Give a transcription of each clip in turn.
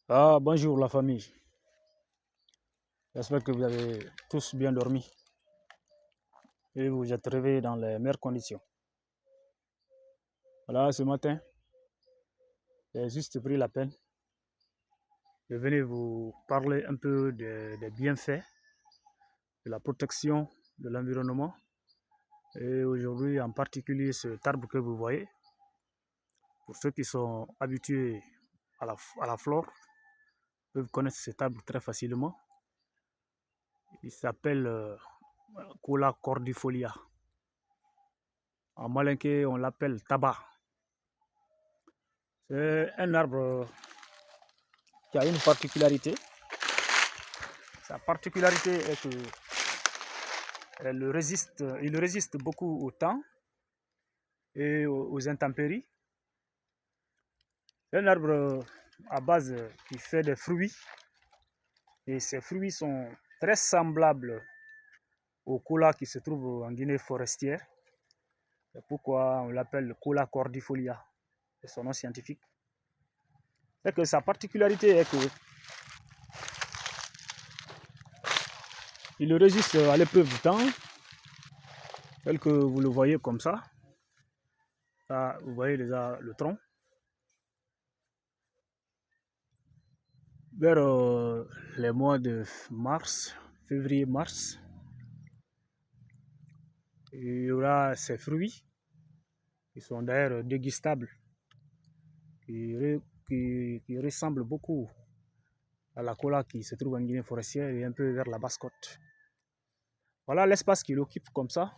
Bonjour la famille. J'espère que vous avez tous bien dormi et vous êtes réveillés dans les meilleures conditions. Voilà, ce matin, j'ai juste pris la peine de venir vous parler un peu des bienfaits de la protection de l'environnement. Et aujourd'hui, en particulier, cet arbre que vous voyez, pour ceux qui sont habitués à la flore, peuvent connaître cet arbre très facilement. Il s'appelle Cola cordifolia. En malinké, on l'appelle tabac. C'est un arbre qui a une particularité. Sa particularité est que il résiste beaucoup au temps et aux intempéries. C'est un arbre à base qui fait des fruits et ces fruits sont très semblables au cola qui se trouve en Guinée forestière. C'est pourquoi on l'appelle Cola cordifolia, c'est son nom scientifique. C'est que sa particularité est que il résiste à l'épreuve du temps, tel que vous le voyez comme ça. Là, vous voyez déjà le tronc. Vers les mois de mars, février-mars, il y aura ces fruits qui sont d'ailleurs dégustables, qui ressemblent beaucoup à la cola qui se trouve en Guinée forestière et un peu vers la basse-côte. Voilà l'espace qu'il occupe comme ça.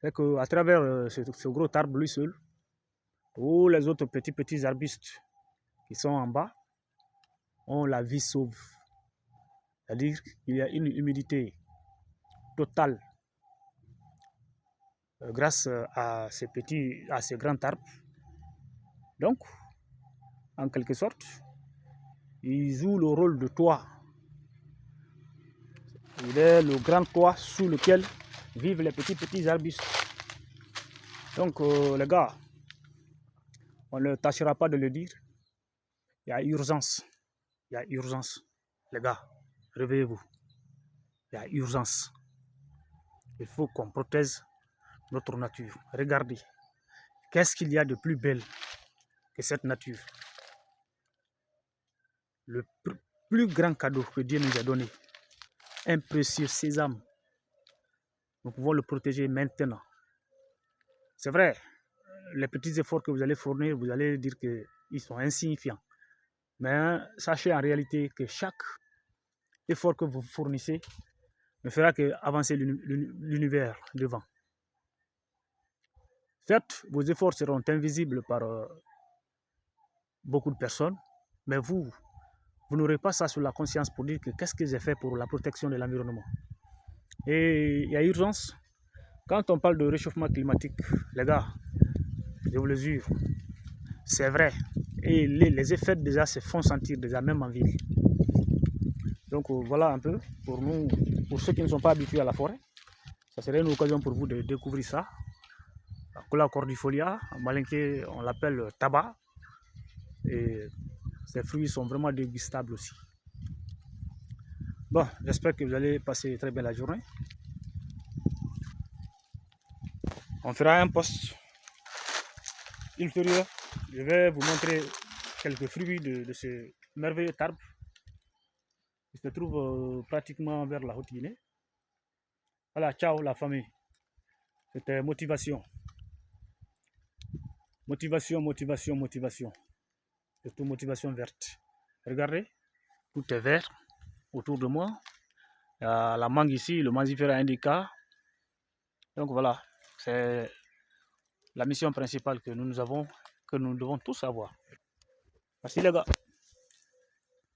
C'est qu'à travers ce gros arbre lui seul, tous les autres petits arbustes qui sont en bas ont la vie sauve. C'est-à-dire qu'il y a une humidité totale grâce à ces grands arbres. Donc, en quelque sorte, il joue le rôle de toit. Il est le grand toit sous lequel vivent les petits arbustes. Donc, les gars, on ne tâchera pas de le dire. Il y a urgence. Il y a urgence. Les gars, réveillez-vous. Il y a urgence. Il faut qu'on protège notre nature. Regardez. Qu'est-ce qu'il y a de plus belle que cette nature? Le plus grand cadeau que Dieu nous a donné, un précieux sésame. Nous pouvons le protéger maintenant. C'est vrai, les petits efforts que vous allez fournir, vous allez dire qu'ils sont insignifiants. Mais sachez en réalité que chaque effort que vous fournissez ne fera qu'avancer l'univers devant. Certes, vos efforts seront invisibles par beaucoup de personnes, mais vous n'aurez pas ça sur la conscience pour dire que qu'est-ce que j'ai fait pour la protection de l'environnement. Et il y a urgence. Quand on parle de réchauffement climatique, les gars, je vous le jure, c'est vrai. Et les effets déjà se font sentir déjà même en ville. Donc voilà un peu pour nous, pour ceux qui ne sont pas habitués à la forêt. Ça serait une occasion pour vous de découvrir ça. La Cola cordifolia, en malinké, on l'appelle tabac. Et ces fruits sont vraiment dégustables aussi. Bon, j'espère que vous allez passer très bien la journée. On fera un post ultérieur. Je vais vous montrer quelques fruits de ce merveilleux arbre qui se trouve pratiquement vers la Haute-Guinée. Voilà, ciao la famille. C'était motivation. Motivation. Surtout motivation verte. Regardez, tout est vert autour de moi. Il y a la mangue ici, le Mangifera indica. Donc voilà, c'est la mission principale que nous avons, que nous devons tous avoir. Merci les gars.